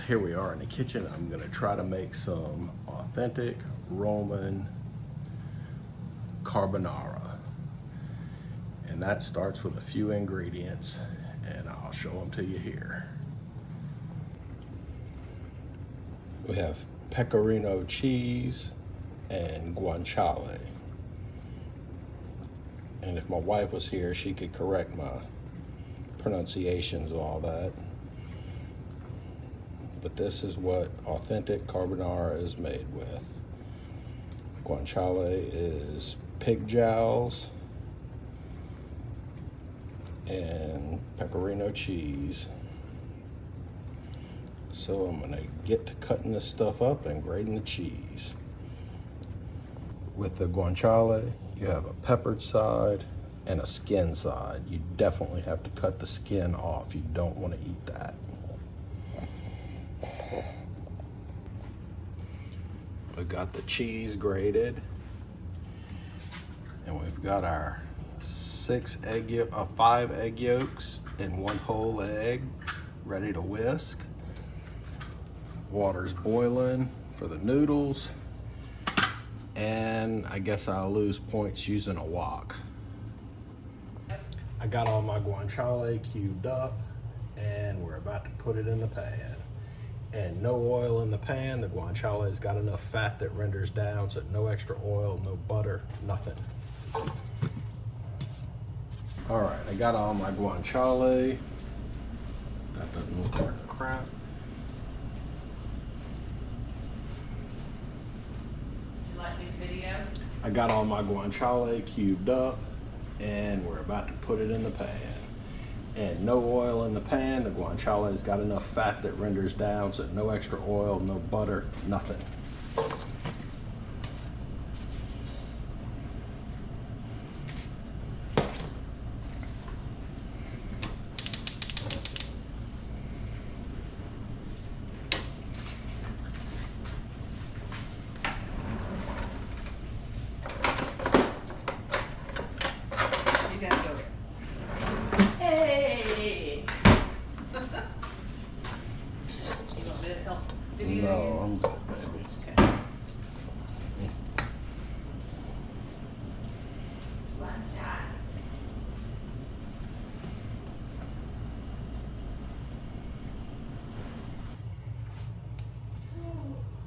here we are in the kitchen. I'm gonna try to make some authentic Roman carbonara. And that starts with a few ingredients, and I'll show them to you here. We have pecorino cheese and guanciale. And if my wife was here, she could correct my pronunciations of all that. But this is what authentic carbonara is made with. Guanciale is pig jowls and pecorino cheese. So I'm gonna get to cutting this stuff up and grating the cheese. With the guanciale, you have a peppered side and a skin side. You definitely have to cut the skin off. You don't want to eat that. We've got the cheese grated, and we've got our 5 egg yolks and 1 whole egg ready to whisk. Water's boiling for the noodles, and I guess I'll lose points using a wok. I got all my guanciale cubed up, and we're about to put it in the pan. And no oil in the pan. The guanciale's got enough fat that renders down, so no extra oil, no butter, nothing. All right, I got all my guanciale. That doesn't look like crap. Video. I got all my guanciale cubed up, and we're about to put it in the pan. And no oil in the pan. The guanciale's got enough fat that renders down, so no extra oil, no butter, nothing. No, I'm good, baby. Okay.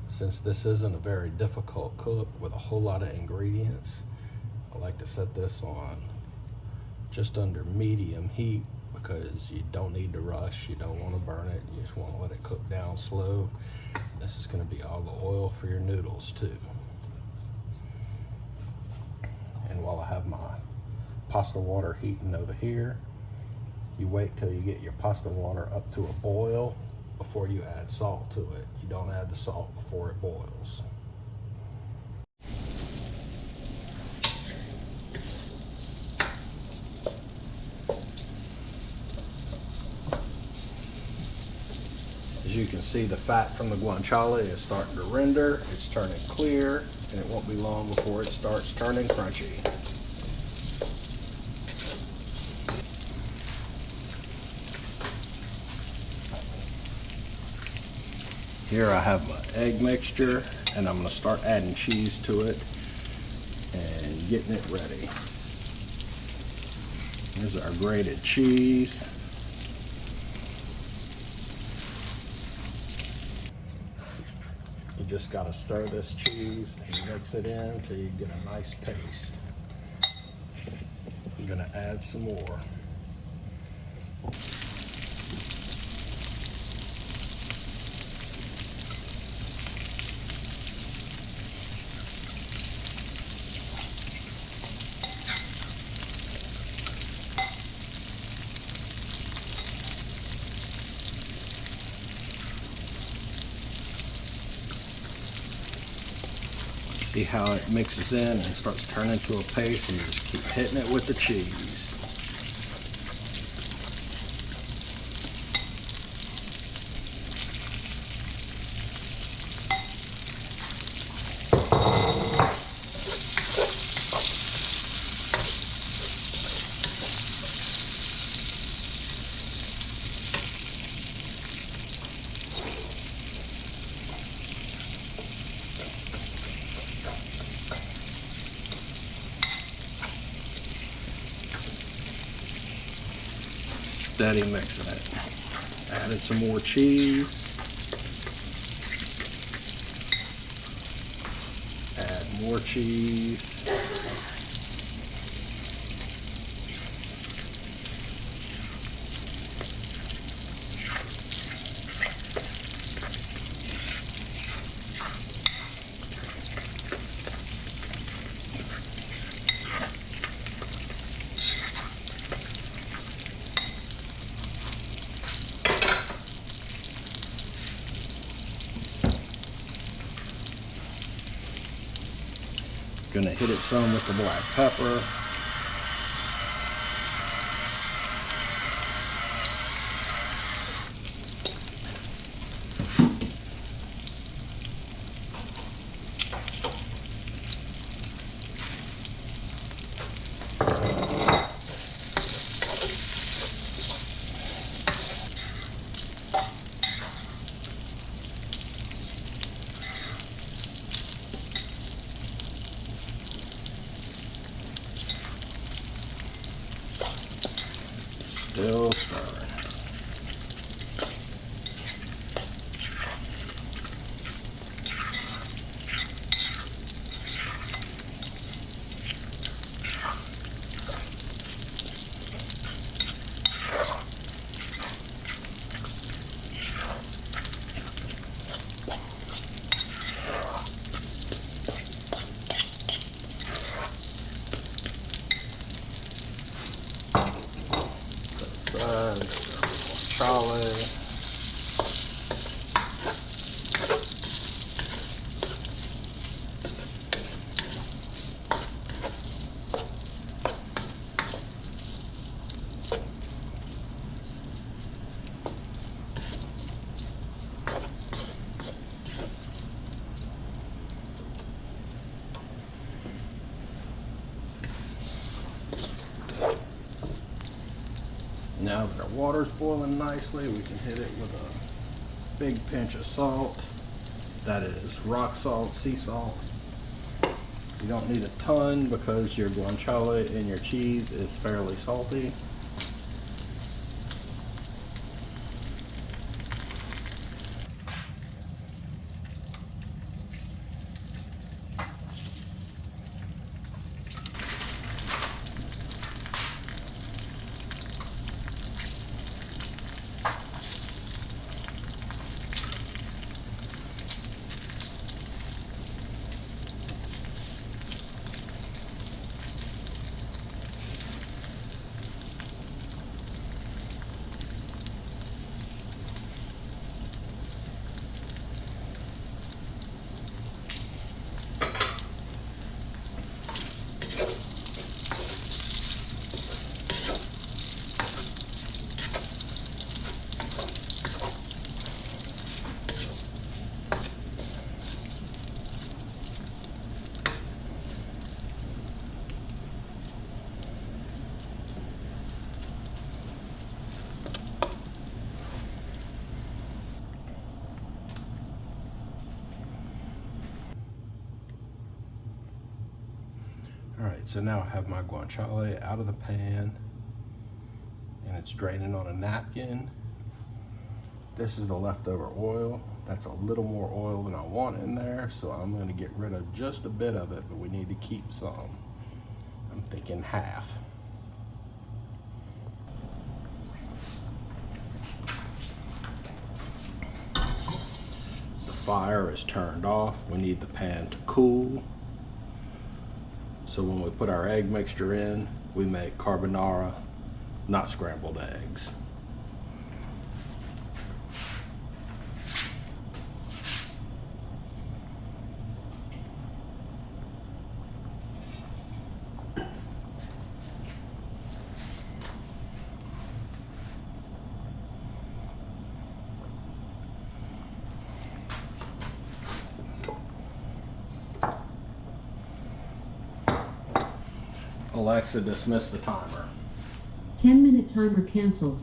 Since this isn't a very difficult cook with a whole lot of ingredients, I like to set this on just under medium heat because you don't need to rush, you don't want to burn it, you just want to let it cook down slow. This is going to be all the oil for your noodles too. And while I have my pasta water heating over here, you wait till you get your pasta water up to a boil before you add salt to it. You don't add the salt before it boils. As you can see, the fat from the guanciale is starting to render. It's turning clear, and it won't be long before it starts turning crunchy. Here I have my egg mixture, and I'm going to start adding cheese to it and getting it ready. Here's our grated cheese. You just got to stir this cheese and mix it in until you get a nice paste. I'm going to add some more. See how it mixes in and starts turning to a paste, and you just keep hitting it with the cheese. steady mixing it. Added some more cheese. Add more cheese. Gonna hit it some with the black pepper. Still stirring. Guanciale. Now that our water's boiling nicely, we can hit it with a big pinch of salt. That is rock salt, sea salt. You don't need a ton because your guanciale and your cheese is fairly salty. Alright, so now I have my guanciale out of the pan and it's draining on a napkin. This is the leftover oil. That's a little more oil than I want in there, so I'm going to get rid of just a bit of it, but we need to keep some. I'm thinking half. The fire is turned off. We need the pan to cool. So when we put our egg mixture in, we make carbonara, not scrambled eggs. Alexa, dismiss the timer. 10-minute timer canceled.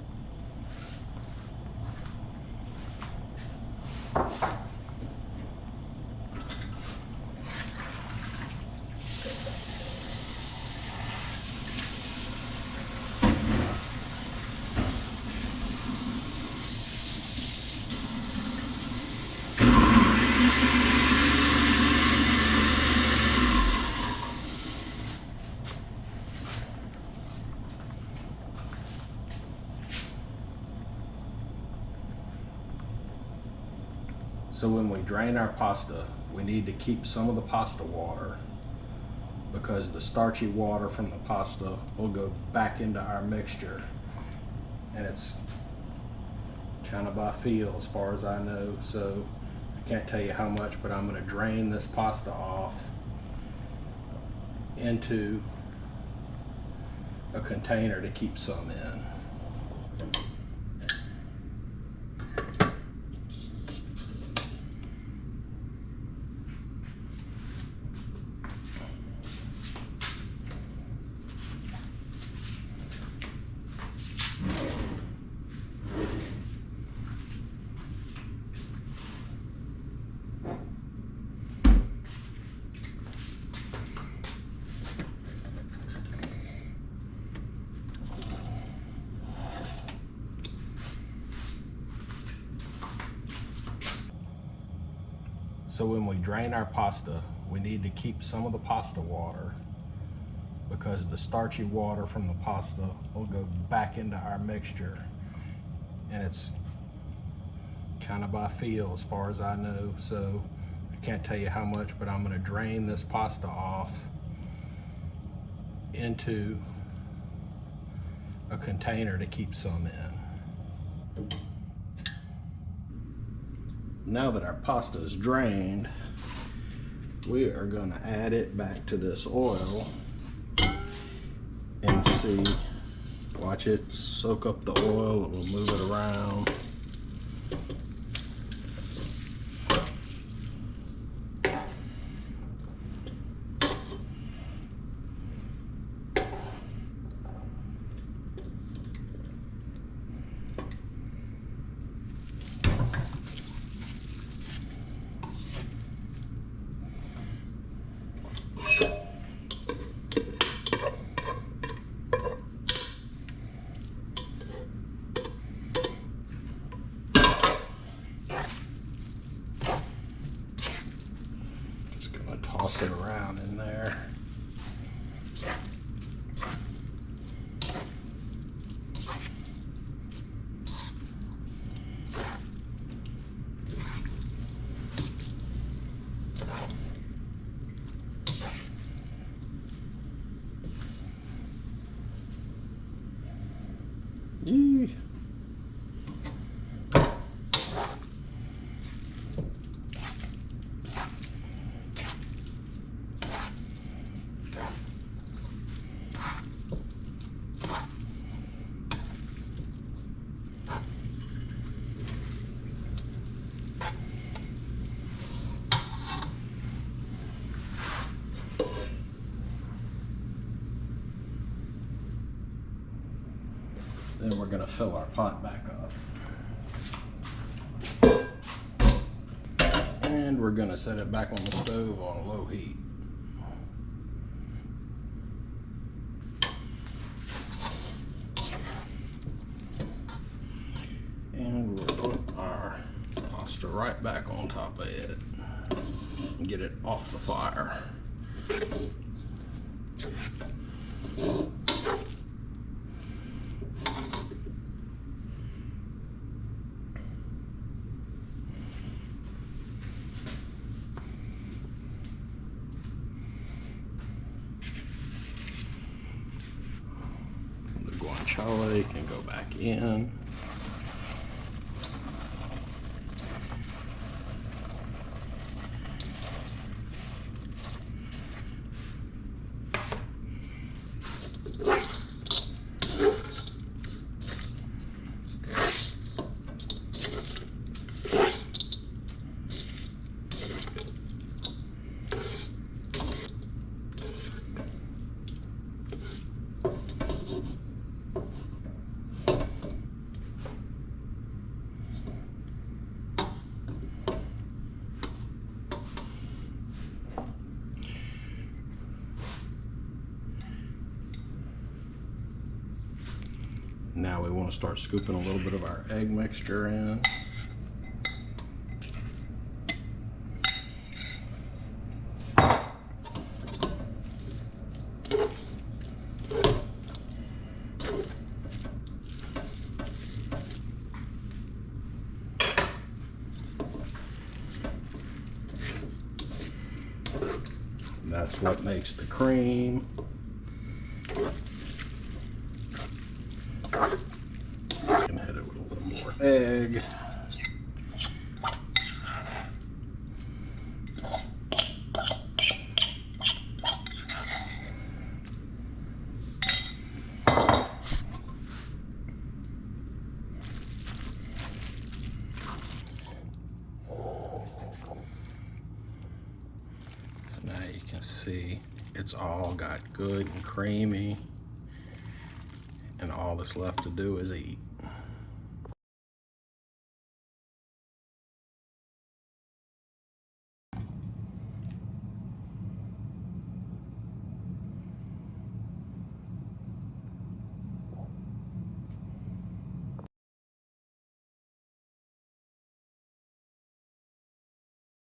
So when we drain our pasta, we need to keep some of the pasta water because the starchy water from the pasta will go back into our mixture. And it's kind of by feel as far as I know. So I can't tell you how much, but I'm going to drain this pasta off into a container to keep some in. So when we drain our pasta, we need to keep some of the pasta water because the starchy water from the pasta will go back into our mixture. And it's kind of by feel as far as I know. So I can't tell you how much, but I'm going to drain this pasta off into a container to keep some in. Now that our pasta is drained, we are going to add it back to this oil and see, watch it soak up the oil, and we'll move it around. Toss it around in there. Yee. Then we're going to fill our pot back up. And we're going to set it back on the stove on low heat. And we'll put our pasta right back on top of it and get it off the fire. The guanciale can go back in. Now we want to start scooping a little bit of our egg mixture in. And that's what makes the cream. And hit it with a little more egg. So now you can see it's all got good and creamy, and all that's left to do is eat.